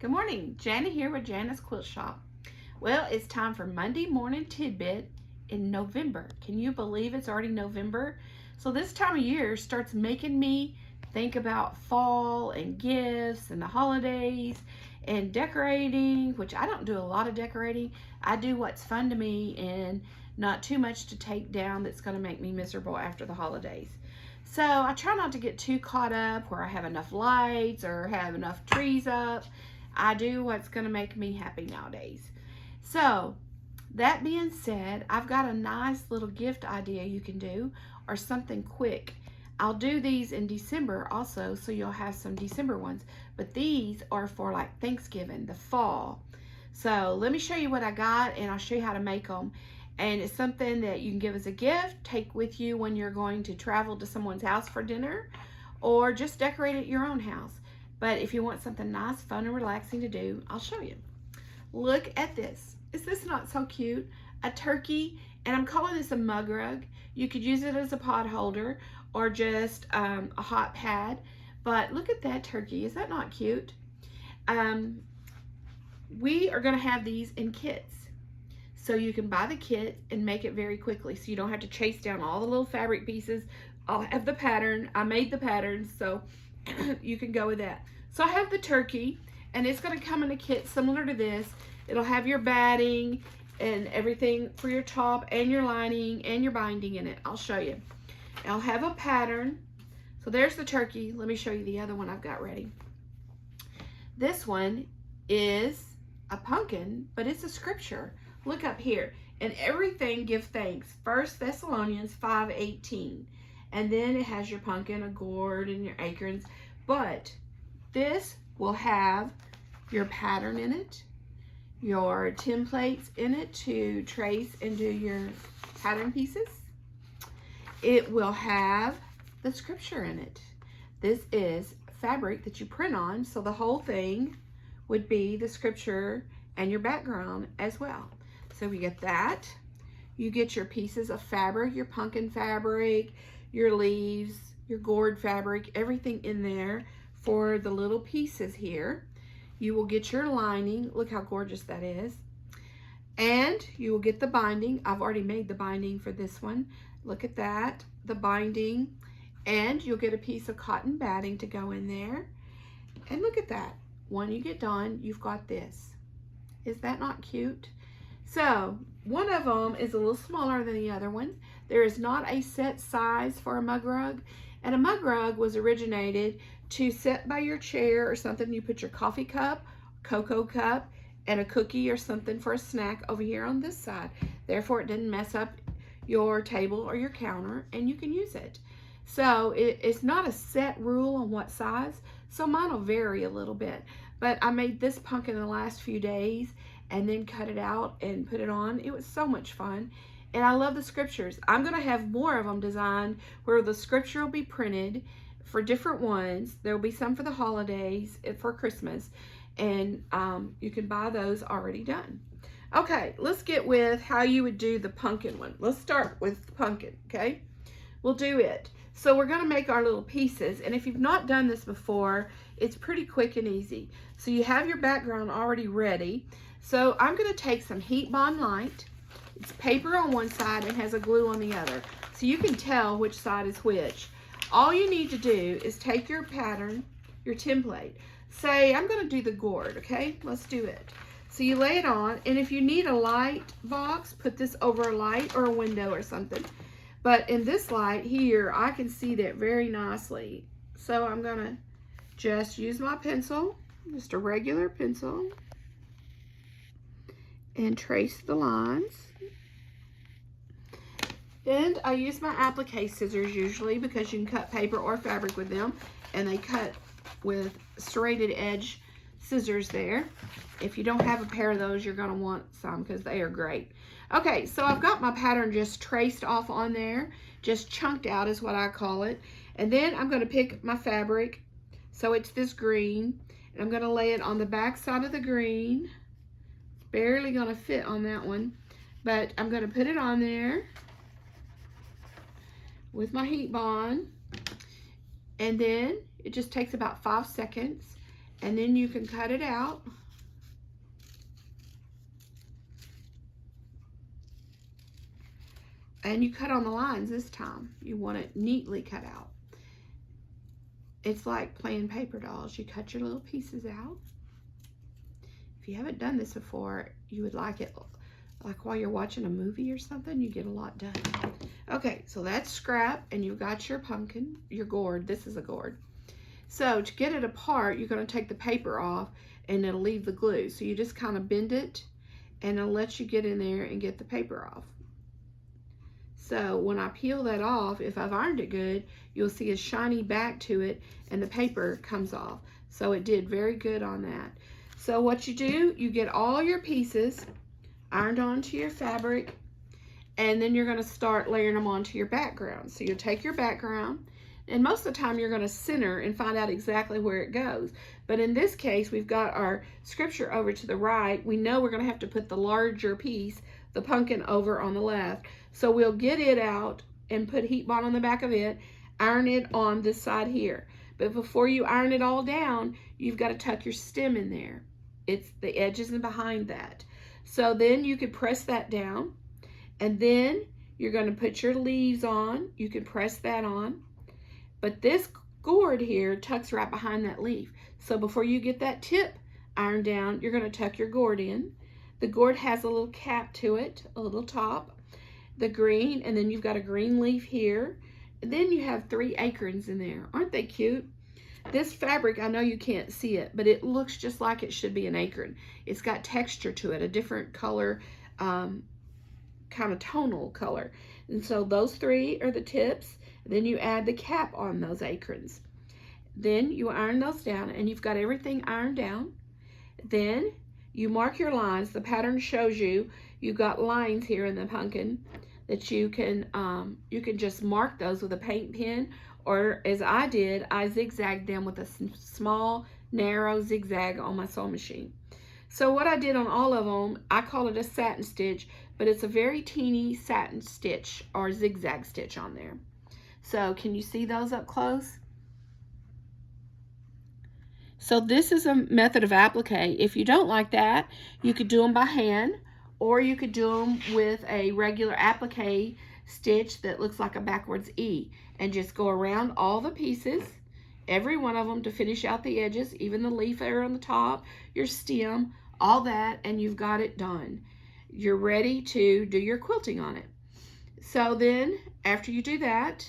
Good morning, Jana here with Jana's Quilt Shop. Well, it's time for Monday morning tidbit in November. Can you believe it's already November? So this time of year starts making me think about fall and gifts and the holidays and decorating, which I don't do a lot of decorating. I do what's fun to me and not too much to take down that's going to make me miserable after the holidays. So I try not to get too caught up where I have enough lights or have enough trees up. I do what's going to make me happy nowadays. So, that being said, I've got a nice little gift idea you can do or something quick. I'll do these in December also, so you'll have some December ones. But these are for like Thanksgiving, the fall. So, let me show you what I got and I'll show you how to make them. And it's something that you can give as a gift, take with you when you're going to travel to someone's house for dinner, or just decorate at your own house. But if you want something nice, fun, and relaxing to do, I'll show you. Look at this. Is this not so cute? A turkey, and I'm calling this a mug rug. You could use it as a pot holder or just a hot pad. But look at that turkey. Is that not cute? We are going to have these in kits. So you can buy the kit and make it very quickly. So you don't have to chase down all the little fabric pieces. I'll have the pattern. I made the patterns, so you can go with that. So I have the turkey, and it's going to come in a kit similar to this. It'll have your batting and everything for your top and your lining and your binding in it. I'll show you. I'll have a pattern. So there's the turkey. Let me show you the other one I've got ready. This one is a pumpkin, but it's a scripture. Look up here. And everything give thanks. 1 Thessalonians 5:18. And then it has your pumpkin, a gourd, and your acorns. But this will have your pattern in it, your templates in it to trace and do your pattern pieces. It will have the scripture in it. This is fabric that you print on, so the whole thing would be the scripture and your background as well. So we get that. You get your pieces of fabric, your pumpkin fabric, your leaves, your gourd fabric, everything in there for the little pieces here. You will get your lining. Look how gorgeous that is. And you will get the binding. I've already made the binding for this one. Look at that, the binding. And you'll get a piece of cotton batting to go in there. And look at that. When you get done, you've got this. Is that not cute? So one of them is a little smaller than the other one. There is not a set size for a mug rug. And a mug rug was originated to sit by your chair or something. You put your coffee cup, cocoa cup, and a cookie or something for a snack over here on this side. Therefore, it didn't mess up your table or your counter, and you can use it. So it's not a set rule on what size. So mine will vary a little bit. But I made this pumpkin in the last few days and then cut it out and put it on. It was so much fun. And I love the scriptures. I'm going to have more of them designed where the scripture will be printed for different ones. There will be some for the holidays, for Christmas. And you can buy those already done. Okay, let's get with how you would do the pumpkin one. Let's start with pumpkin, okay? We'll do it. So we're going to make our little pieces. And if you've not done this before, it's pretty quick and easy. So you have your background already ready. So I'm going to take some Heat Bond Light. It's paper on one side and has a glue on the other. So you can tell which side is which. All you need to do is take your pattern, your template. Say, I'm going to do the gourd, okay? Let's do it. So you lay it on, and if you need a light box, put this over a light or a window or something. But in this light here, I can see that very nicely. So I'm going to just use my pencil, just a regular pencil, and trace the lines. And I use my applique scissors usually because you can cut paper or fabric with them, and they cut with serrated edge scissors there. If you don't have a pair of those, you're going to want some because they are great. Okay, so I've got my pattern just traced off on there, just chunked out is what I call it. And then I'm going to pick my fabric, so it's this green, and I'm going to lay it on the back side of the green. It's barely going to fit on that one, but I'm going to put it on there with my heat bond, and then it just takes about 5 seconds, And then you can cut it out. And you cut on the lines this time. You want it neatly cut out. It's like playing paper dolls. You cut your little pieces out. If you haven't done this before, you would like it like while you're watching a movie or something. You get a lot done. Okay, so that's scrap, and you've got your pumpkin, your gourd. This is a gourd. So to get it apart, you're going to take the paper off, and it'll leave the glue. So you just kind of bend it, and it'll let you get in there and get the paper off. So when I peel that off, if I've ironed it good, you'll see a shiny back to it, and the paper comes off. So it did very good on that. So what you do, you get all your pieces ironed onto your fabric, and then you're going to start layering them onto your background. So you'll take your background, and most of the time you're going to center and find out exactly where it goes. But in this case, we've got our scripture over to the right. We know we're going to have to put the larger piece, the pumpkin, over on the left. So we'll get it out and put heat bond on the back of it, iron it on this side here. But before you iron it all down, you've got to tuck your stem in there. It's the edges and behind that. So then you can press that down, and then you're going to put your leaves on. You can press that on. But this gourd here tucks right behind that leaf. So before you get that tip ironed down, you're going to tuck your gourd in. The gourd has a little cap to it, a little top, the green, and then you've got a green leaf here. And then you have 3 acorns in there. Aren't they cute? This fabric, I know you can't see it, but it looks just like it should be an acorn. It's got texture to it, a different color, kind of tonal color. And so those 3 are the tips. Then you add the cap on those acorns. Then you iron those down, and you've got everything ironed down. Then you mark your lines. The pattern shows you you've got lines here in the pumpkin that you can just mark those with a paint pen, or as I did, I zigzagged them with a small, narrow zigzag on my sewing machine. So what I did on all of them, I call it a satin stitch, but it's a very teeny satin stitch or zigzag stitch on there. So can you see those up close? So this is a method of applique. If you don't like that, you could do them by hand, or you could do them with a regular applique stitch that looks like a backwards E, and just go around all the pieces, every one of them, to finish out the edges, even the leaf area on the top, your stem, all that, and you've got it done. You're ready to do your quilting on it. So then after you do that,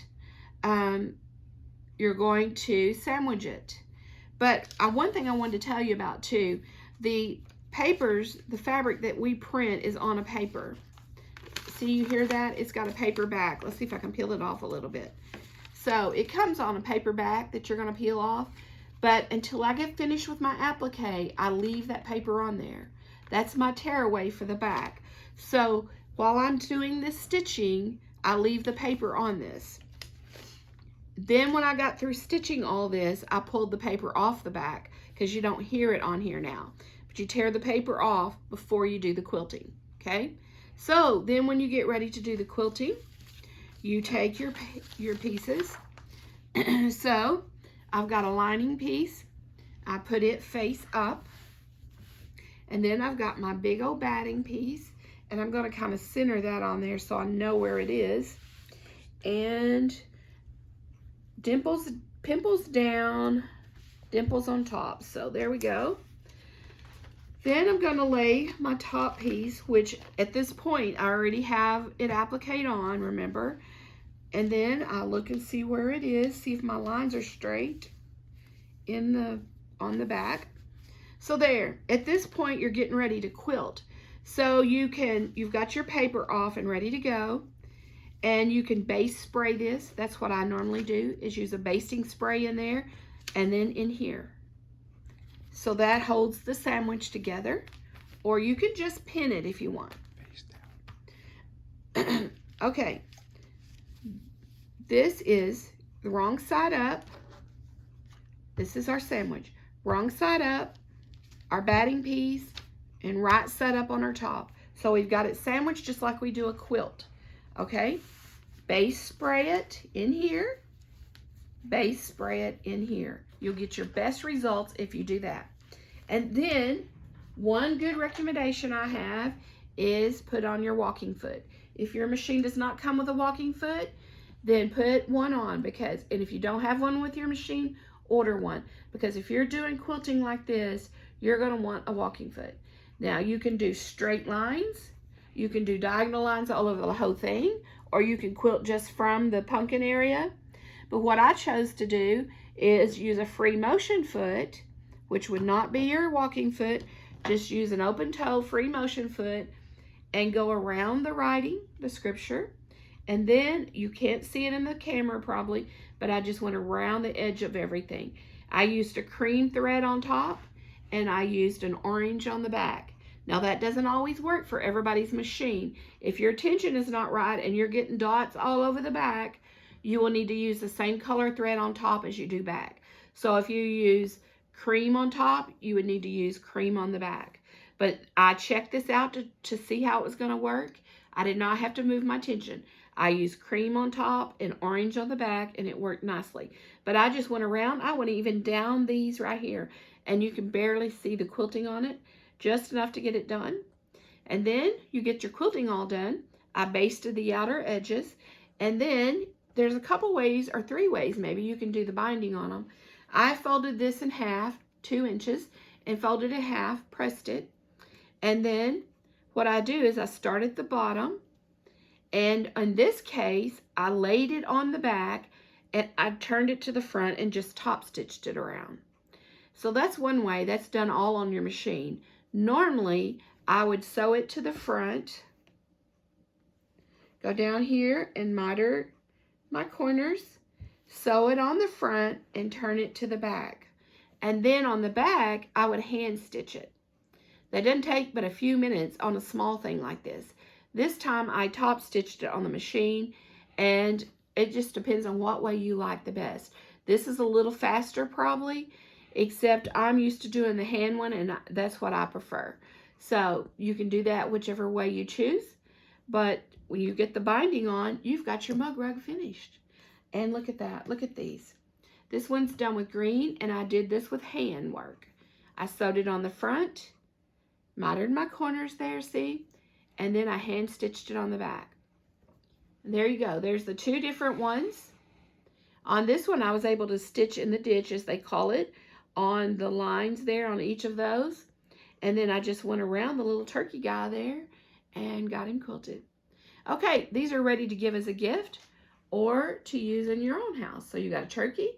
you're going to sandwich it. But one thing I wanted to tell you about too, the papers, the fabric that we print is on a paper. See, you hear that? It's got a paper back. Let's see if I can peel it off a little bit. So it comes on a paper back that you're going to peel off. But until I get finished with my applique, I leave that paper on there. That's my tearaway for the back. So while I'm doing this stitching, I leave the paper on this. Then when I got through stitching all this, I pulled the paper off the back because you don't hear it on here now. But you tear the paper off before you do the quilting, okay? So then when you get ready to do the quilting, you take your pieces. So I've got a lining piece. I put it face up. And then I've got my big old batting piece. And I'm going to kind of center that on there so I know where it is. And pimples down, dimples on top. So there we go. Then I'm going to lay my top piece, which at this point I already have it appliqued on, remember? And then I look and see where it is, see if my lines are straight on the back. So there, at this point you're getting ready to quilt. So you've got your paper off and ready to go. And you can base spray this. That's what I normally do, is use a basting spray in there and then in here. So that holds the sandwich together. Or you could just pin it if you want. Base down. Okay. This is the wrong side up. This is our sandwich. Wrong side up, our batting piece, and right side up on our top. So we've got it sandwiched just like we do a quilt. Okay, base spray it in here. base spray it in here. You'll get your best results if you do that. And then one good recommendation I have is put on your walking foot. If your machine does not come with a walking foot, then put one on, because, and if you don't have one with your machine, order one, because if you're doing quilting like this, you're going to want a walking foot. Now you can do straight lines, you can do diagonal lines all over the whole thing, or you can quilt just from the pumpkin area. But what I chose to do is use a free motion foot, which would not be your walking foot. Just use an open toe free motion foot and go around the writing, the scripture. And then you can't see it in the camera probably, but I just went around the edge of everything. I used a cream thread on top and I used an orange on the back. Now that doesn't always work for everybody's machine. If your tension is not right and you're getting dots all over the back, you will need to use the same color thread on top as you do back. So if you use cream on top, you would need to use cream on the back. But I checked this out to see how it was going to work. I did not have to move my tension. I used cream on top and orange on the back, and it worked nicely. But I just went around. I went even down these right here, and you can barely see the quilting on it, just enough to get it done. And then you get your quilting all done. I basted the outer edges, and then there's a couple ways, or 3 ways maybe, you can do the binding on them. I folded this in half, 2 inches, and folded it in half, pressed it. And then what I do is I start at the bottom, and in this case, I laid it on the back, and I turned it to the front and just top stitched it around. So that's one way. That's done all on your machine. Normally, I would sew it to the front, go down here and miter my corners, sew it on the front, and turn it to the back. And then on the back, I would hand stitch it. That doesn't take but a few minutes on a small thing like this. This time I top stitched it on the machine, and it just depends on what way you like the best. This is a little faster probably, except I'm used to doing the hand one, and that's what I prefer. So you can do that whichever way you choose. But when you get the binding on, you've got your mug rug finished. And look at that. Look at these. This one's done with green, and I did this with hand work. I sewed it on the front, mitered my corners there, see? And then I hand stitched it on the back. And there you go. There's the 2 different ones. On this one, I was able to stitch in the ditch, as they call it, on the lines there on each of those. And then I just went around the little turkey guy there and got him quilted. Okay, these are ready to give as a gift or to use in your own house. So you got a turkey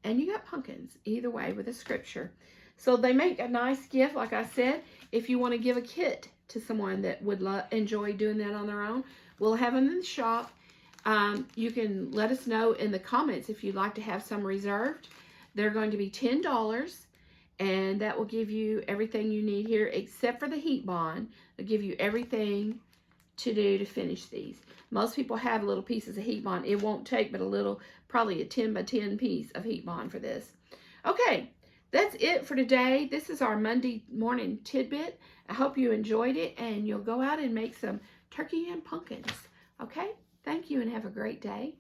and you got pumpkins, either way with a scripture. So they make a nice gift, like I said, if you want to give a kit to someone that would enjoy doing that on their own. We'll have them in the shop. You can let us know in the comments if you'd like to have some reserved. They're going to be $10, and that will give you everything you need here except for the heat bond. They'll give you everything to do to finish these. Most people have little pieces of heat bond. It won't take but a little, probably a 10 by 10 piece of heat bond for this. Okay, that's it for today. This is our Monday morning tidbit. I hope you enjoyed it, and you'll go out and make some turkey and pumpkins. Okay, thank you and have a great day.